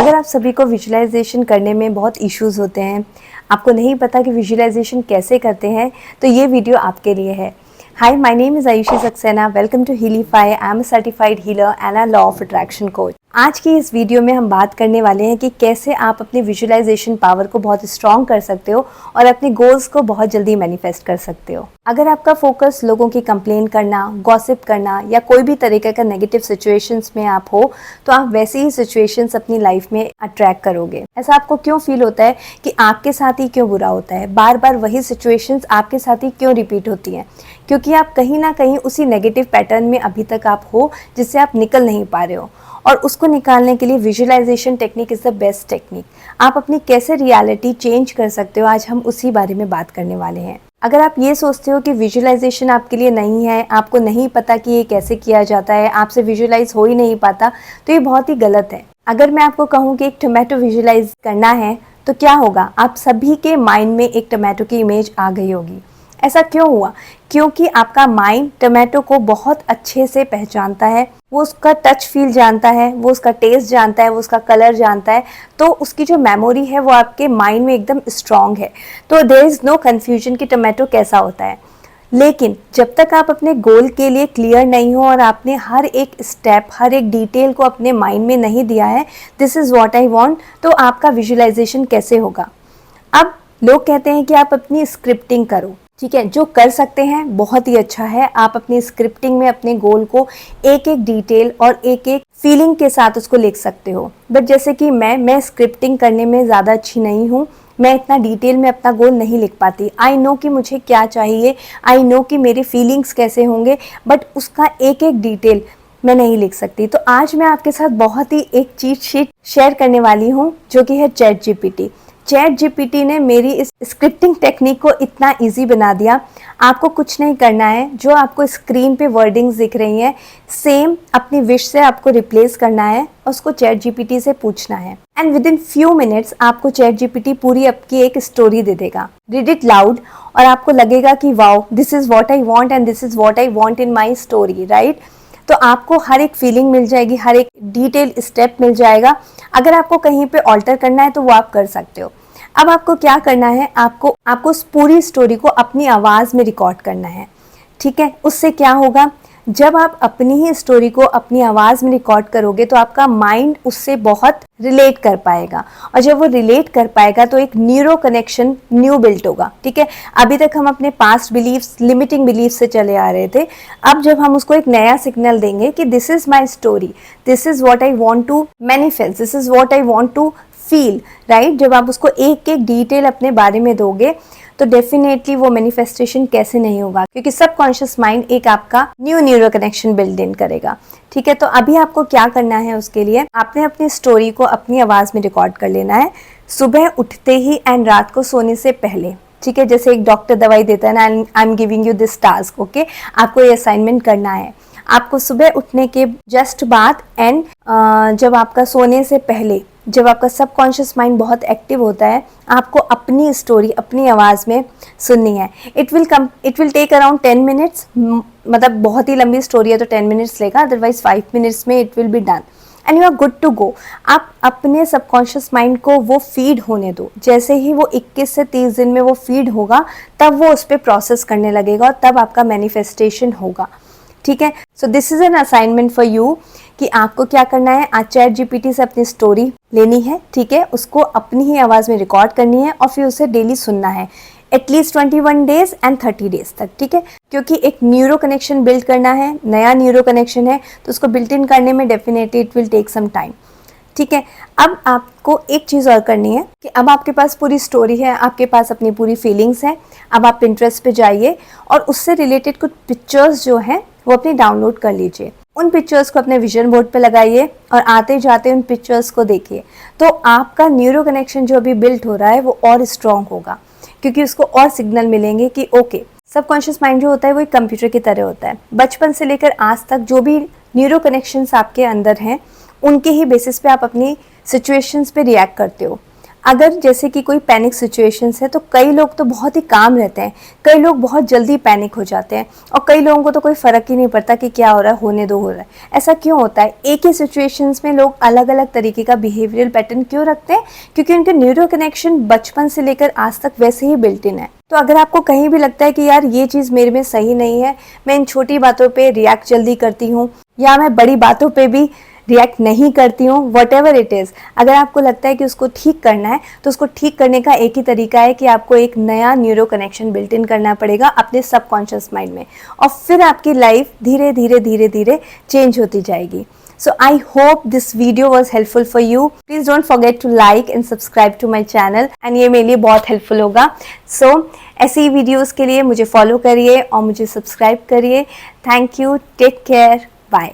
अगर आप सभी को विजुअलाइजेशन करने में बहुत इश्यूज होते हैं, आपको नहीं पता कि विजुअलाइजेशन कैसे करते हैं, तो ये वीडियो आपके लिए है। Hi, my name is Ayushi Saxena. Welcome to Healify. I am a certified healer and a law of attraction coach. आज की इस वीडियो में हम बात करने वाले हैं कि कैसे आप अपनी विजुअलाइजेशन पावर को बहुत स्ट्रॉन्ग कर सकते हो और अपने गोल्स को बहुत जल्दी मैनिफेस्ट कर सकते हो। अगर आपका फोकस लोगों की कंप्लेन करना, गॉसिप करना या कोई भी तरीके का नेगेटिव सिचुएशंस में आप हो, तो आप वैसी ही सिचुएशंस अपनी लाइफ में अट्रैक्ट करोगे। ऐसा आपको क्यों फील होता है कि आपके साथ ही क्यों बुरा होता है, बार बार वही सिचुएशंस आपके साथ ही क्यों रिपीट होती हैं? क्योंकि आप कहीं ना कहीं उसी नेगेटिव पैटर्न में अभी तक आप हो जिससे आप निकल नहीं पा रहे हो। और उसको निकालने के लिए visualisation technique is the best technique. आप अपनी कैसे रियलिटी चेंज कर सकते हो, आज हम उसी बारे में बात करने वाले हैं। अगर आप ये सोचते हो कि विजुअलाइजेशन आपके लिए नहीं है, आपको नहीं पता कि ये कैसे किया जाता है, आपसे विजुअलाइज हो ही नहीं पाता, तो ये बहुत ही गलत है। अगर मैं आपको कहूँ कि एक टोमेटो विजुअलाइज करना है तो क्या होगा, आप सभी के माइंड में एक टोमेटो की इमेज आ गई होगी। ऐसा क्यों हुआ? क्योंकि आपका माइंड टोमेटो को बहुत अच्छे से पहचानता है, वो उसका टच फील जानता है, वो उसका टेस्ट जानता है, वो उसका कलर जानता है। तो उसकी जो मेमोरी है वो आपके माइंड में एकदम स्ट्रॉन्ग है। तो देयर इज़ नो कन्फ्यूजन कि टोमेटो कैसा होता है। लेकिन जब तक आप अपने गोल के लिए क्लियर नहीं हो और आपने हर एक स्टेप, हर एक डिटेल को अपने माइंड में नहीं दिया है, this is what I want, तो आपका विजुअलाइजेशन कैसे होगा? अब लोग कहते हैं कि आप अपनी स्क्रिप्टिंग करो। ठीक है, जो कर सकते हैं बहुत ही अच्छा है। आप अपनी स्क्रिप्टिंग में अपने गोल को एक एक डिटेल और एक एक फीलिंग के साथ उसको लिख सकते हो। बट जैसे कि मैं स्क्रिप्टिंग करने में ज़्यादा अच्छी नहीं हूँ, मैं इतना डिटेल में अपना गोल नहीं लिख पाती। आई नो कि मुझे क्या चाहिए, आई नो कि मेरे फीलिंग्स कैसे होंगे, बट उसका एक एक डिटेल मैं नहीं लिख सकती। तो आज मैं आपके साथ बहुत ही एक चीट शीट शेयर करने वाली हूँ, जो कि है चैट जीपीटी। चैट जीपीटी ने मेरी इस स्क्रिप्टिंग टेक्निक को इतना इजी बना दिया। आपको कुछ नहीं करना है, जो आपको स्क्रीन पे वर्डिंग्स दिख रही हैं, सेम अपनी विश से आपको रिप्लेस करना है और उसको चैट जीपीटी से पूछना है। And with in few minutes आपको चैट जीपीटी पूरी आपकी एक स्टोरी दे देगा। रीड इट लाउड और आपको लगेगा कि wow, this is what I want and this is what I want in my story, right? तो आपको हर एक फीलिंग मिल जाएगी, हर एक डिटेल स्टेप मिल जाएगा। अगर आपको कहीं पे ऑल्टर करना है तो वो आप कर सकते हो। अब आपको क्या करना है, आपको उस पूरी स्टोरी को अपनी आवाज़ में रिकॉर्ड करना है। ठीक है, उससे क्या होगा, जब आप अपनी ही स्टोरी को अपनी आवाज़ में रिकॉर्ड करोगे तो आपका माइंड उससे बहुत रिलेट कर पाएगा, और जब वो रिलेट कर पाएगा तो एक न्यूरो कनेक्शन न्यू बिल्ट होगा। ठीक है, अभी तक हम अपने पास्ट बिलीव्स, लिमिटिंग बिलीव्स से चले आ रहे थे। अब जब हम उसको एक नया सिग्नल देंगे कि this is my story, this is what I want to manifest, this is what I want to feel, right? जब आप उसको एक एक डिटेल अपने बारे में दोगे तो डेफिनेटली वो मैनिफेस्टेशन कैसे नहीं होगा, क्योंकि सबकॉन्शियस माइंड एक आपका new neuro connection build in करेगा। ठीक है, तो अभी आपको क्या करना है, उसके लिए आपने अपनी स्टोरी को अपनी आवाज़ में रिकॉर्ड कर लेना है, सुबह उठते ही एंड रात को सोने से पहले। ठीक है, जैसे एक डॉक्टर दवाई देता है ना, I am giving you this task, okay, आपको ये असाइनमेंट करना है। आपको सुबह उठने के जस्ट बाद एंड जब आपका सोने से पहले, जब आपका सबकॉन्शियस माइंड बहुत एक्टिव होता है, आपको अपनी स्टोरी अपनी आवाज़ में सुननी है। It will take around 10 minutes, मतलब बहुत ही लंबी स्टोरी है तो 10 मिनट्स लेगा, अदरवाइज 5 मिनट्स में it will be done and you are good to go. आप अपने सबकॉन्शियस माइंड को वो फीड होने दो। जैसे ही वो 21 से 30 दिन में वो फीड होगा, तब वो उस पर प्रोसेस करने लगेगा और तब आपका मैनिफेस्टेशन होगा। ठीक है, so this is an assignment for you कि आपको क्या करना है, आज चैट जीपीटी से अपनी स्टोरी लेनी है। ठीक है, उसको अपनी ही आवाज़ में रिकॉर्ड करनी है और फिर उसे डेली सुनना है, एटलीस्ट 21 डेज एंड 30 डेज तक। ठीक है, क्योंकि एक न्यूरो कनेक्शन बिल्ड करना है, नया न्यूरो कनेक्शन है, तो उसको बिल्ट इन करने में definitely it will take some time. ठीक है, अब आपको एक चीज़ और करनी है कि अब आपके पास पूरी स्टोरी है, आपके पास अपनी पूरी फीलिंग्स हैं। अब आप पिंटरेस्ट पे जाइए और उससे रिलेटेड कुछ पिक्चर्स जो हैं वो अपनी डाउनलोड कर लीजिए। उन पिक्चर्स को अपने विजन बोर्ड पे लगाइए और आते जाते उन पिक्चर्स को देखिए, तो आपका न्यूरो कनेक्शन जो अभी बिल्ट हो रहा है वो और स्ट्रॉन्ग होगा, क्योंकि उसको और सिग्नल मिलेंगे कि ओके, सबकॉन्शियस माइंड जो होता है वो एक कंप्यूटर की तरह होता है। बचपन से लेकर आज तक जो भी न्यूरो कनेक्शंस आपके अंदर हैं, उनके ही बेसिस पे आप अपनी सिचुएशंस पे रिएक्ट करते हो। अगर जैसे कि कोई पैनिक सिचुएशंस है तो कई लोग तो बहुत ही काम रहते हैं, कई लोग बहुत जल्दी पैनिक हो जाते हैं और कई लोगों को तो कोई फ़र्क ही नहीं पड़ता कि क्या हो रहा है, होने दो हो रहा है। ऐसा क्यों होता है? एक ही सिचुएशंस में लोग अलग अलग तरीके का बिहेवियरल पैटर्न क्यों रखते हैं? क्योंकि उनके न्यूरो कनेक्शन बचपन से लेकर आज तक वैसे ही बिल्ट इन है। तो अगर आपको कहीं भी लगता है कि यार ये चीज़ मेरे में सही नहीं है, मैं इन छोटी बातों पे रिएक्ट जल्दी करती हूँ या मैं बड़ी बातों पे भी रिएक्ट नहीं करती हूँ, वट एवर इट इज़, अगर आपको लगता है कि उसको ठीक करना है तो उसको ठीक करने का एक ही तरीका है कि आपको एक नया न्यूरो कनेक्शन बिल्ट इन करना पड़ेगा अपने सबकॉन्शियस माइंड में, और फिर आपकी लाइफ धीरे धीरे धीरे धीरे चेंज होती जाएगी। So I hope this video was helpful for you. Please don't forget to like and subscribe to my channel and ये मेरे लिए बहुत helpful होगा। So ऐसी वीडियोस के लिए मुझे फॉलो करिए और मुझे सब्सक्राइब करिए। Thank you, take care, bye।